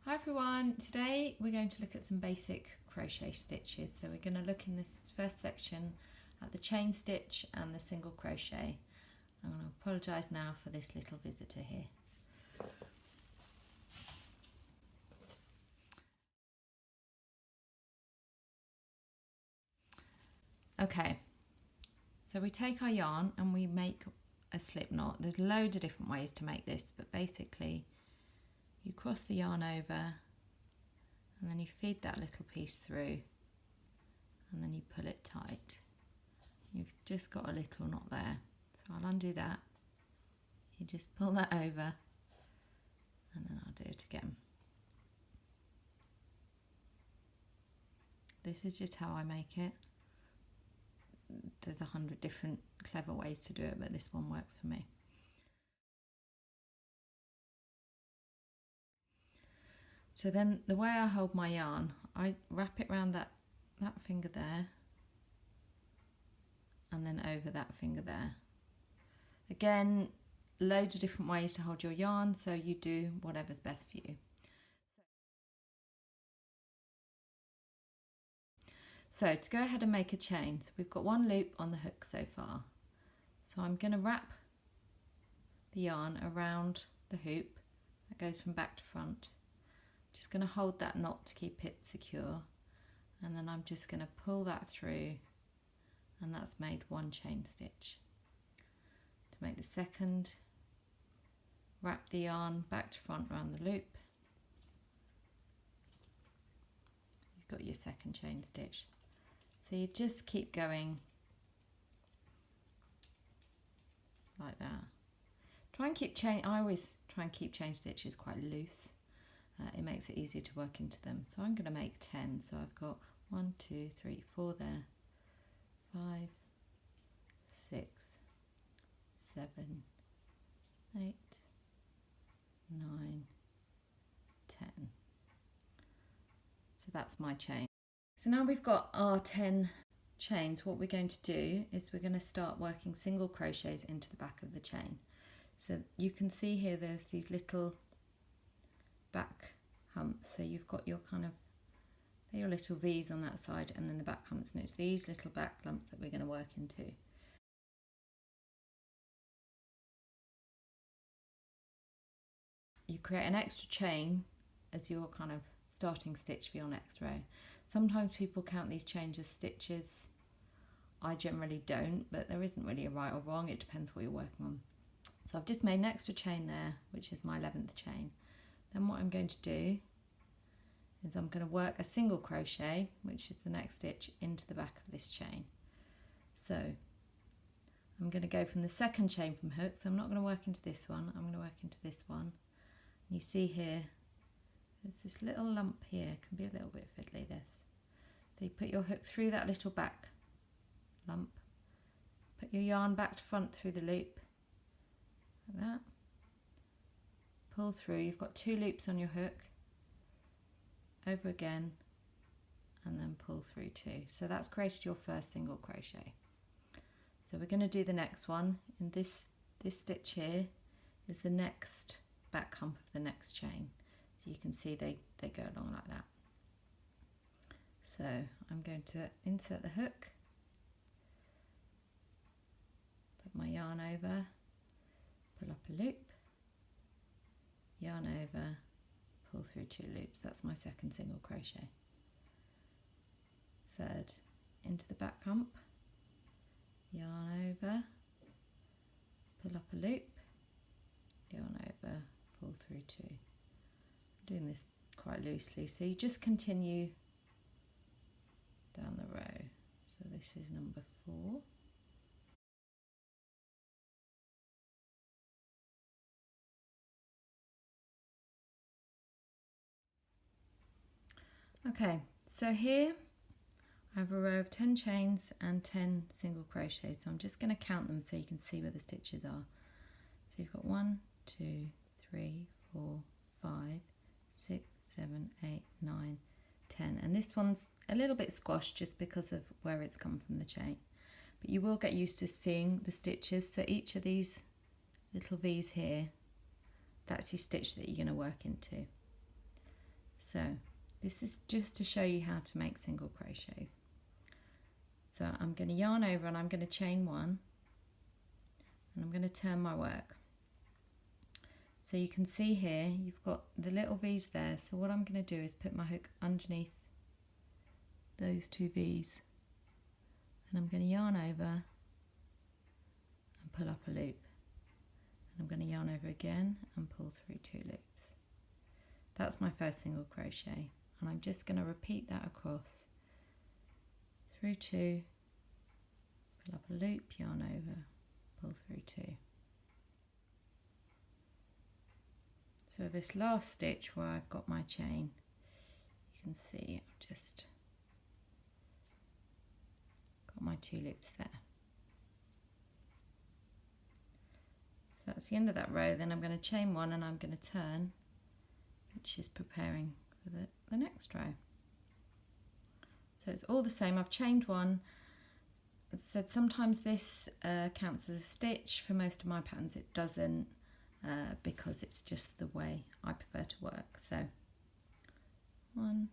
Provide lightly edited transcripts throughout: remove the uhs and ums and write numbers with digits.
Hi everyone, today we're going to look at some basic crochet stitches. So we're going to look in this first section at the chain stitch and the single crochet. I'm going to apologise now for this little visitor here. Okay, so we take our yarn and we make a slip knot. There's loads of different ways to make this, but basically you cross the yarn over and then you feed that little piece through and then you pull it tight. You've just got a little knot there. So I'll undo that. You just pull that over and then I'll do it again. This is just how I make it. There's 100 different clever ways to do it, but this one works for me. So then the way I hold my yarn, I wrap it around that finger there and then over that finger there. Again, loads of different ways to hold your yarn, so you do whatever's best for you. So to go ahead and make a chain, so we've got one loop on the hook so far. So I'm going to wrap the yarn around the hoop that goes from back to front. Just going to hold that knot to keep it secure, and then I'm just going to pull that through, and that's made one chain stitch. To make the second, wrap the yarn back to front around the loop. You've got your second chain stitch. So you just keep going like that. I always try and keep chain stitches quite loose. It makes it easier to work into them. So I'm going to make 10. So I've got 1, 2, 3, 4 there, 5, 6, 7, 8, 9, 10. So that's my chain. So now we've got our 10 chains, what we're going to do is we're going to start working single crochets into the back of the chain. So you can see here there's these little back humps, so you've got your your little V's on that side and then the back humps, and it's these little back lumps that we're going to work into. You create an extra chain as your starting stitch for your next row. Sometimes people count these chains as stitches. I generally don't, but there isn't really a right or wrong, it depends what you're working on. So I've just made an extra chain there, which is my 11th chain. Then what I'm going to do is I'm going to work a single crochet, which is the next stitch, into the back of this chain. So I'm going to go from the second chain from hook, so I'm not going to work into this one, I'm going to work into this one. And you see here, there's this little lump here, it can be a little bit fiddly this. So you put your hook through that little back lump, put your yarn back to front through the loop, like that. Pull through, you've got 2 loops on your hook, over again, and then pull through 2. So that's created your first single crochet. So we're going to do the next one. In this stitch here is the next back hump of the next chain. So you can see they go along like that. So I'm going to insert the hook, put my yarn over, pull up a loop, yarn over, pull through 2 loops. That's my second single crochet. Third, into the back hump, yarn over, pull up a loop, yarn over, pull through 2. I'm doing this quite loosely, so you just continue down the row. So this is number 4. Okay, so here I have a row of 10 chains and 10 single crochets. So I'm just going to count them so you can see where the stitches are. So you've got 1, 2, 3, 4, 5, 6, 7, 8, 9, 10. And this one's a little bit squashed just because of where it's come from the chain. But you will get used to seeing the stitches. So each of these little V's here, that's your stitch that you're going to work into. So this is just to show you how to make single crochets. So I'm going to yarn over and I'm going to chain one, and I'm going to turn my work. So you can see here you've got the little V's there, so what I'm going to do is put my hook underneath those two V's, and I'm going to yarn over and pull up a loop, and I'm going to yarn over again and pull through two loops. That's my first single crochet, and I'm just going to repeat that across through two, pull up a loop, yarn over, pull through two. So this last stitch where I've got my chain, you can see I've just got my two loops there. So that's the end of that row. Then I'm going to chain one and I'm going to turn, which is preparing for the next row. So it's all the same. I've chained one. As I said, sometimes this counts as a stitch. For most of my patterns it doesn't, because it's just the way I prefer to work. So one,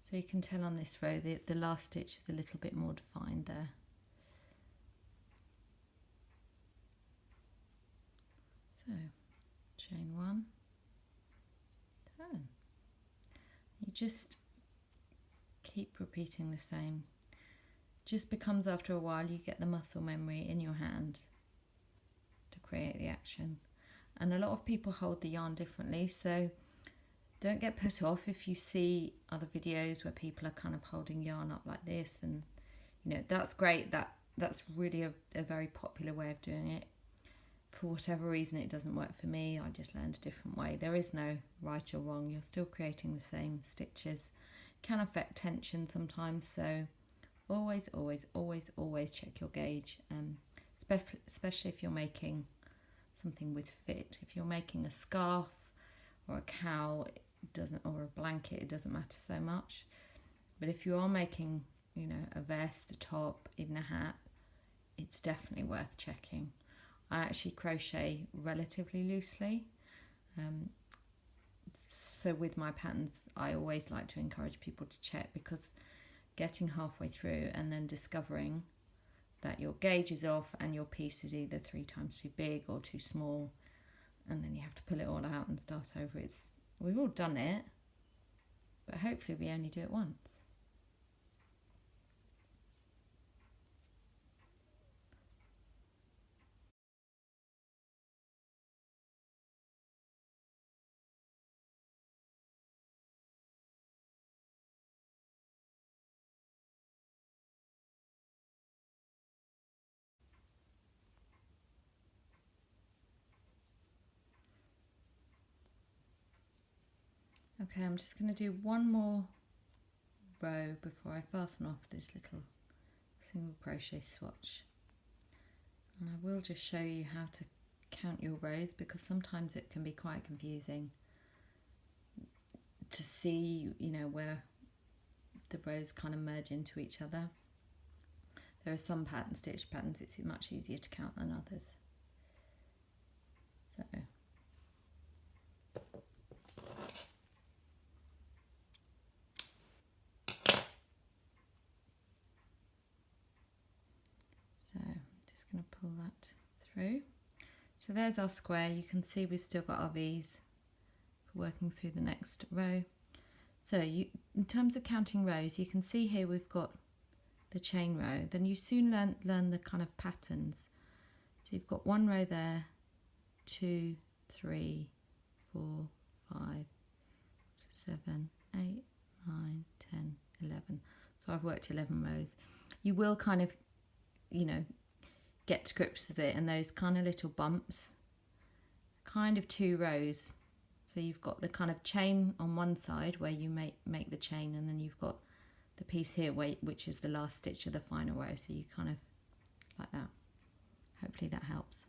so you can tell on this row the last stitch is a little bit more defined there. So chain one, turn. You just keep repeating the same. Just becomes, after a while, you get the muscle memory in your hand to create the action. And a lot of people hold the yarn differently, so don't get put off if you see other videos where people are kind of holding yarn up like this, and you know, that's great. That's really a very popular way of doing it. For whatever reason it doesn't work for me. I just learned a different way. There is no right or wrong. You're still creating the same stitches. Can affect tension sometimes, so always check your gauge, especially if you're making something with fit. If you're making a scarf or a cowl, it doesn't, or a blanket, it doesn't matter so much. But if you are making, you know, a vest, a top, even a hat, it's definitely worth checking. I actually crochet relatively loosely, so with my patterns I always like to encourage people to check, because getting halfway through and then discovering that your gauge is off and your piece is either 3 times too big or too small, and then you have to pull it all out and start over. We've all done it, but hopefully we only do it once. Okay, I'm just going to do one more row before I fasten off this little single crochet swatch, and I will just show you how to count your rows, because sometimes it can be quite confusing to see, you know, where the rows kind of merge into each other. There are some stitch patterns it's much easier to count than others. So I'm just going to pull that through. So there's our square. You can see we've still got our V's for working through the next row. So in terms of counting rows, you can see here we've got the chain row. Then you soon learn the kind of patterns. So you've got one row there, 2, 3, 4, 5, 7, 8, 9, 10, 11. So I've worked 11 rows. You will kind of, you know, get to grips with it, and those kind of little bumps, kind of 2 rows. So you've got the kind of chain on one side where you make the chain, and then you've got the piece here which is the last stitch of the final row. So you kind of like that. Hopefully that helps.